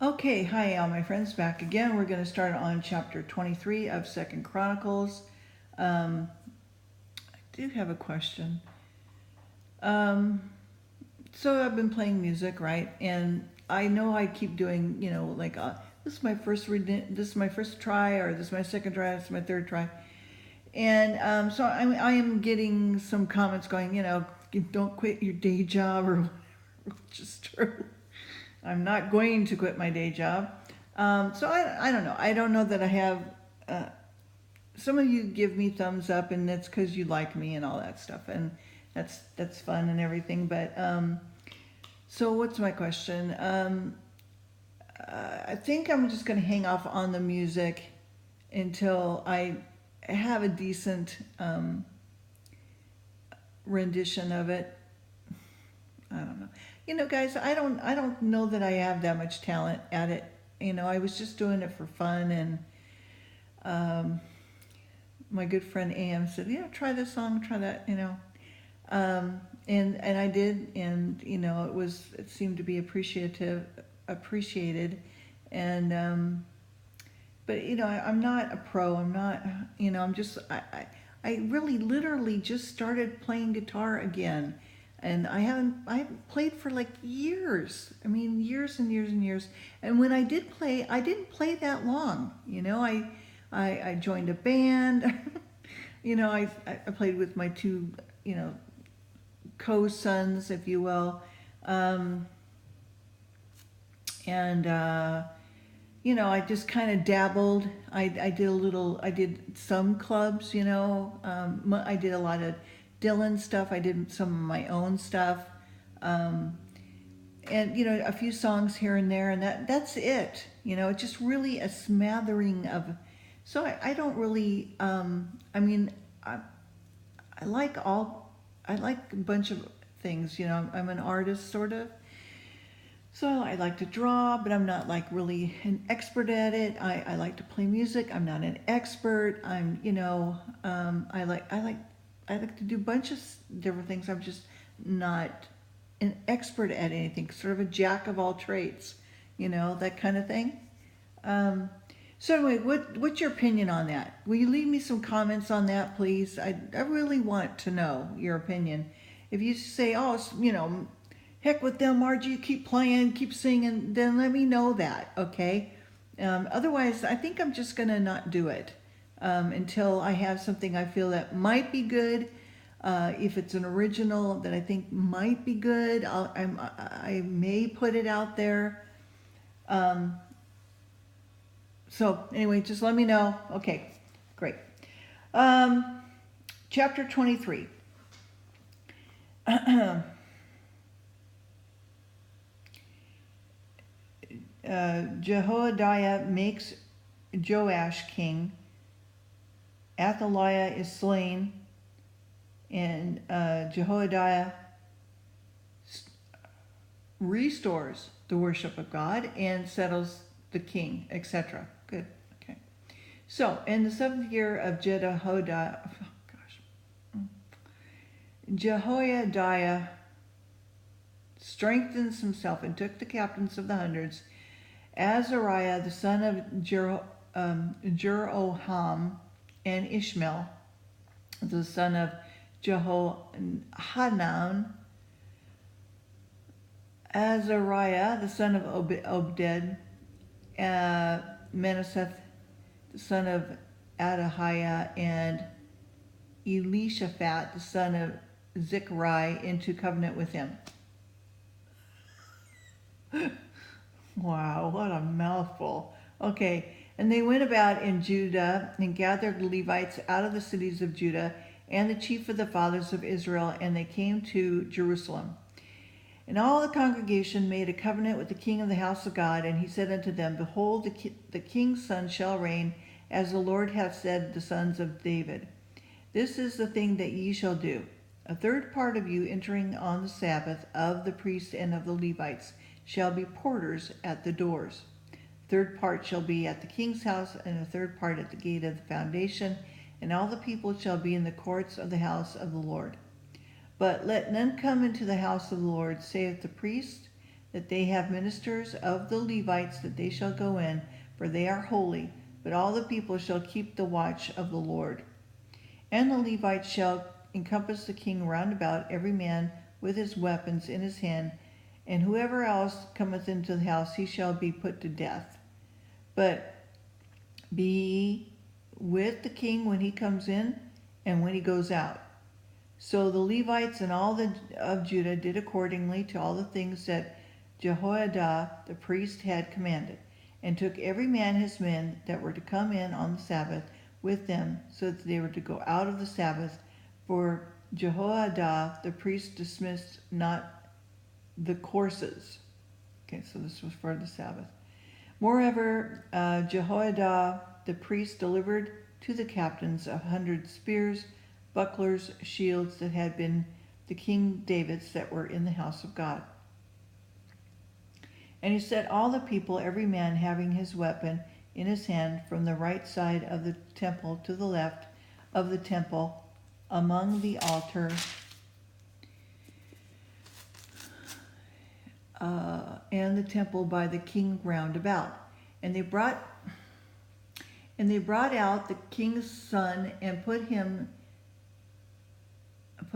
Okay, hi all my friends, back again. We're going to start on chapter 23 of Second Chronicles. I do have a question. Um, so I've been playing music, right? And I know I keep doing, like this is my this is my first try, or this is my second try, this is my third try. And so I am getting some comments going, don't quit your day job or whatever, which is true. I'm not going to quit my day job. So I don't know. I don't know that I have. Uh, some of you give me thumbs up, and that's because you like me and all that stuff, and that's fun and everything. But so what's my question? I think I'm just going to hang off on the music until I have a decent rendition of it. I don't know. Guys, I don't know that I have that much talent at it. I was just doing it for fun, and my good friend AM said, "Yeah, try this song, try that." And I did, and it seemed to be appreciated, and but I'm not a pro. I'm not, I'm just I really literally just started playing guitar again. And I haven't played for like years. I mean, years and years and years. And when I did play, I didn't play that long. I joined a band. I played with my two, co-sons, if you will. And I just kind of dabbled. I did some clubs, I did a lot of Dylan stuff. I did some of my own stuff. And, a few songs here and there, and that's it. It's just really a smattering of, so I don't really, I like I like a bunch of things, I'm an artist sort of. So I like to draw, but I'm not like really an expert at it. I like to play music. I'm not an expert. I like to do a bunch of different things. I'm just not an expert at anything. Sort of a jack of all trades, that kind of thing. Um, so anyway, what's your opinion on that? Will you leave me some comments on that, please? I really want to know your opinion. If you say, oh, heck with them, Margie, keep playing, keep singing, then let me know that, okay? Otherwise, I think I'm just gonna not do it until I have something I feel that might be good. If it's an original that I think might be good, I may put it out there. Um, so anyway, just let me know. Okay, great. Um, chapter 23. Jehoiada makes Joash king. Athaliah is slain, and Jehoiada restores the worship of God and settles the king, etc. Good. Okay. So, in the 7th year of Jehoiada strengthens himself and took the captains of the hundreds, Azariah the son of Jeroham, and Ishmael the son of Jehohanan, Azariah the son of Obed, Manasseh the son of Athaliah, and Elishaphat the son of Zechariah into covenant with him. Wow, what a mouthful. Okay, and they went about in Judah and gathered Levites out of the cities of Judah and the chief of the fathers of Israel, and they came to Jerusalem. And all the congregation made a covenant with the king of the house of God, and he said unto them, Behold, the king's son shall reign, as the Lord hath said, the sons of David. This is the thing that ye shall do. A third part of you entering on the Sabbath of the priests and of the Levites shall be porters at the doors. Third part shall be at the king's house, and a third part at the gate of the foundation, and all the people shall be in the courts of the house of the Lord. But let none come into the house of the Lord, saith the priest, that they have ministers of the Levites, that they shall go in, for they are holy, but all the people shall keep the watch of the Lord. And the Levites shall encompass the king round about, every man with his weapons in his hand, and whoever else cometh into the house, he shall be put to death. But be with the king when he comes in and when he goes out. So the Levites and all of Judah did accordingly to all the things that Jehoiada the priest had commanded, and took every man his men that were to come in on the Sabbath with them, so that they were to go out of the Sabbath. For Jehoiada the priest dismissed not the courses. Okay, so this was for the Sabbath. Moreover, Jehoiada the priest delivered to the captains 100 spears, bucklers, shields that had been the King David's, that were in the house of God. And he set all the people, every man having his weapon in his hand, from the right side of the temple to the left of the temple, among the altar and the temple by the king round about. And they brought out the king's son, and put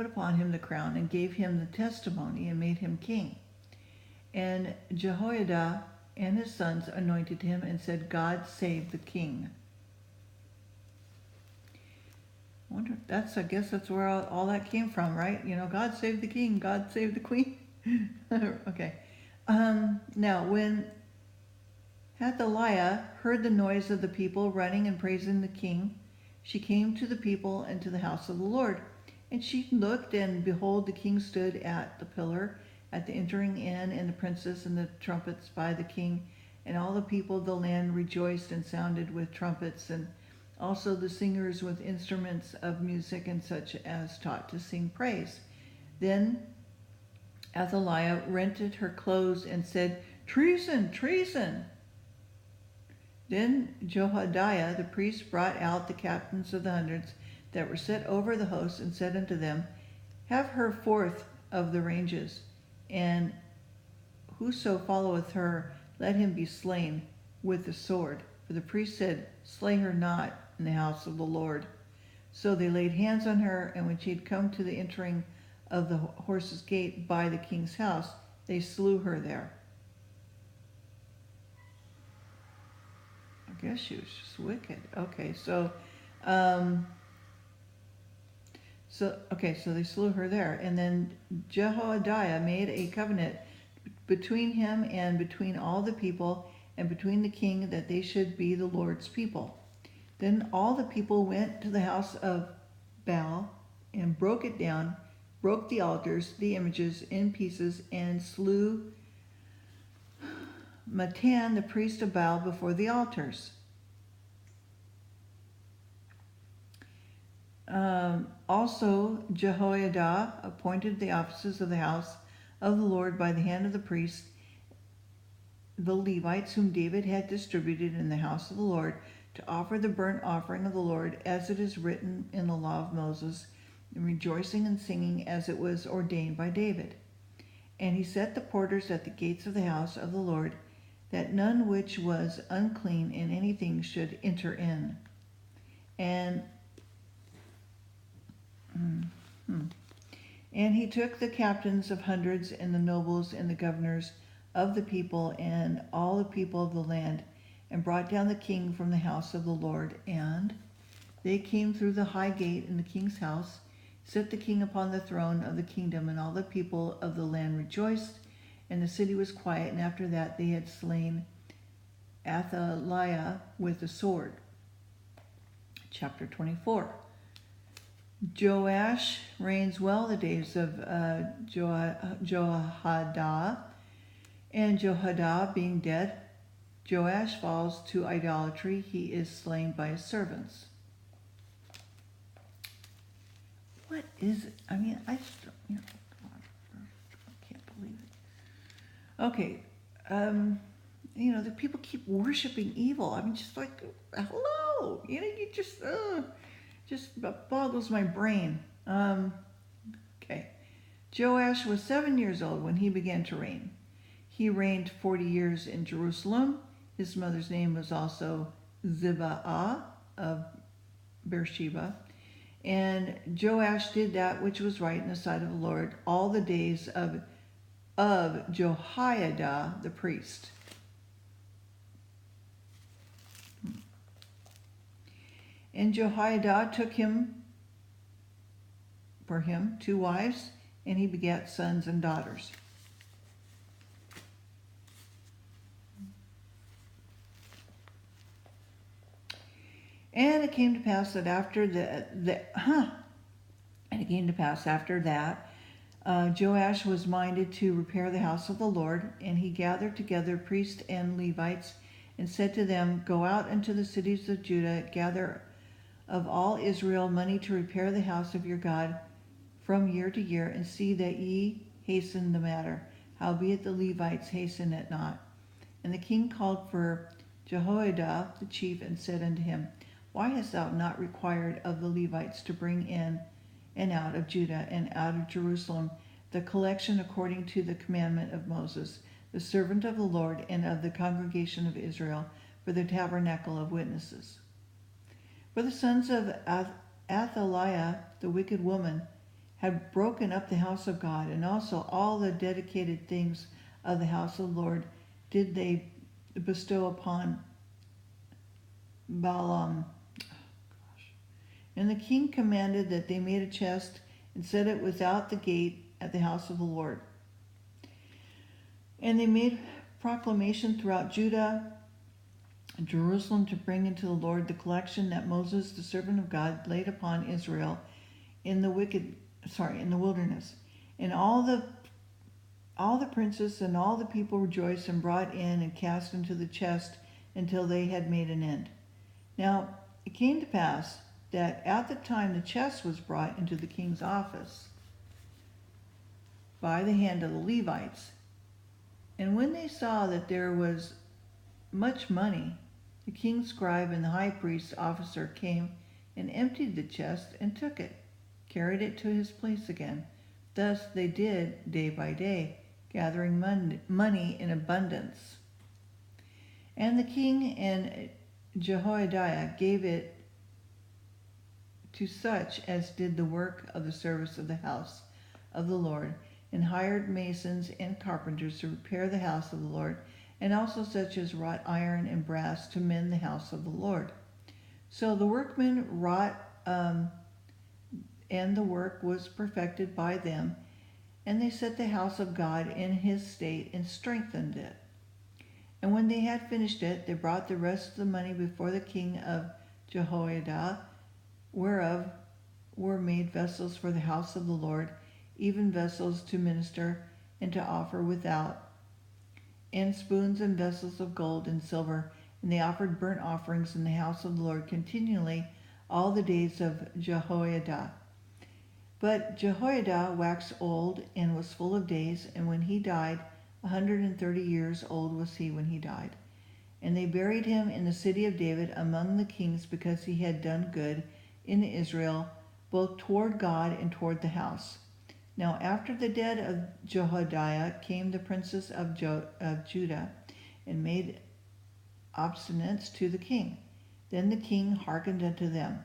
upon him the crown, and gave him the testimony, and made him king. And Jehoiada and his sons anointed him, and said, God save the king. I wonder if I guess that's where all that came from, right? God save the king, God save the queen. Okay. Now, when Athaliah heard the noise of the people running and praising the king, she came to the people and to the house of the Lord. And she looked, and behold, the king stood at the pillar at the entering in, and the princes and the trumpets by the king. And all the people of the land rejoiced and sounded with trumpets, and also the singers with instruments of music, and such as taught to sing praise. Then Athaliah rented her clothes and said, Treason, treason! Then Jehoiada the priest brought out the captains of the hundreds that were set over the host, and said unto them, Have her forth of the ranges, and whoso followeth her, let him be slain with the sword. For the priest said, Slay her not in the house of the Lord. So they laid hands on her, and when she had come to the entering of the horses' gate by the king's house, they slew her there. I guess she was just wicked. Okay, so they slew her there. And then Jehoiada made a covenant between him and between all the people, and between the king, that they should be the Lord's people. Then all the people went to the house of Baal, and broke it down, broke the altars, the images, in pieces, and slew Mattan, the priest of Baal, before the altars. Also Jehoiada appointed the offices of the house of the Lord by the hand of the priests, the Levites, whom David had distributed in the house of the Lord, to offer the burnt offering of the Lord, as it is written in the law of Moses, and rejoicing and singing, as it was ordained by David. And he set the porters at the gates of the house of the Lord, that none which was unclean in anything should enter in. And he took the captains of hundreds, and the nobles, and the governors of the people, and all the people of the land, and brought down the king from the house of the Lord. And they came through the high gate in the king's house, set the king upon the throne of the kingdom, and all the people of the land rejoiced, and the city was quiet. And after that they had slain Athaliah with the sword. Chapter 24. Joash reigns well the days of Jehoiada, and Jehoiada being dead, Joash falls to idolatry. He is slain by his servants. What is it? I mean, I just don't, I can't believe it. Okay, the people keep worshiping evil. I mean, just like, hello, you just boggles my brain. Okay. Joash was 7 years old when he began to reign. He reigned 40 years in Jerusalem. His mother's name was also Zibaah of Beersheba. And Joash did that which was right in the sight of the Lord all the days of Jehoiada the priest. And Jehoiada took for him 2 wives, and he begat sons and daughters. And it came to pass that after Joash was minded to repair the house of the Lord, and he gathered together priests and Levites, and said to them, Go out into the cities of Judah, gather of all Israel money to repair the house of your God from year to year, and see that ye hasten the matter. Howbeit the Levites hasten it not. And the king called for Jehoiada the chief, and said unto him, Why hast thou not required of the Levites to bring in and out of Judah and out of Jerusalem the collection according to the commandment of Moses, the servant of the Lord, and of the congregation of Israel, for the tabernacle of witnesses? For the sons of Athaliah, the wicked woman, had broken up the house of God, and also all the dedicated things of the house of the Lord did they bestow upon Balaam. And the king commanded that they made a chest and set it without the gate at the house of the Lord. And they made proclamation throughout Judah and Jerusalem to bring into the Lord the collection that Moses, the servant of God, laid upon Israel in the wilderness. And all the princes and all the people rejoiced and brought in and cast into the chest until they had made an end. Now it came to pass that at the time the chest was brought into the king's office by the hand of the Levites, and when they saw that there was much money, the king's scribe and the high priest's officer came and emptied the chest and took it, carried it to his place again. Thus they did day by day, gathering money in abundance. And the king and Jehoiada gave it to such as did the work of the service of the house of the Lord, and hired masons and carpenters to repair the house of the Lord, and also such as wrought iron and brass to mend the house of the Lord. So the workmen wrought, and the work was perfected by them, and they set the house of God in his state and strengthened it. And when they had finished it, they brought the rest of the money before the king of Jehoiada, whereof were made vessels for the house of the Lord, even vessels to minister and to offer without, and spoons and vessels of gold and silver. And they offered burnt offerings in the house of the Lord continually all the days of Jehoiada. But Jehoiada waxed old and was full of days, and when he died, 130 years old was he when he died. And they buried him in the city of David among the kings, because he had done good in Israel, both toward God and toward the house. Now after the death of Jehoiada came the princes of Judah, and made obeisance to the king. Then the king hearkened unto them.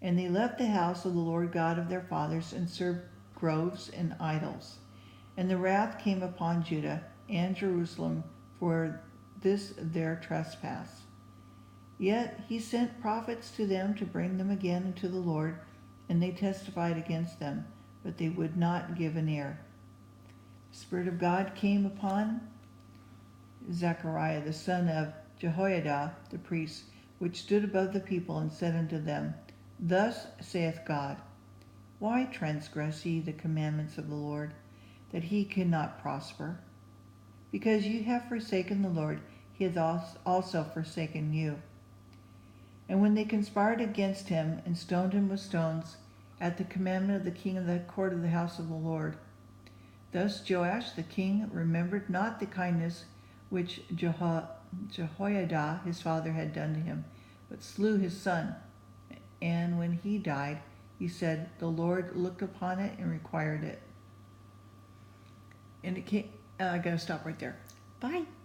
And they left the house of the Lord God of their fathers, and served groves and idols. And the wrath came upon Judah and Jerusalem for this their trespass. Yet he sent prophets to them to bring them again unto the Lord, and they testified against them, but they would not give an ear. The Spirit of God came upon Zechariah the son of Jehoiada the priest, which stood above the people, and said unto them, Thus saith God, Why transgress ye the commandments of the Lord, that he cannot prosper? Because ye have forsaken the Lord, he hath also forsaken you. And when they conspired against him, and stoned him with stones, at the commandment of the king of the court of the house of the Lord. Thus Joash the king remembered not the kindness which Jehoiada his father had done to him, but slew his son. And when he died, he said, The Lord looked upon it and required it. And it came, I gotta stop right there. Bye.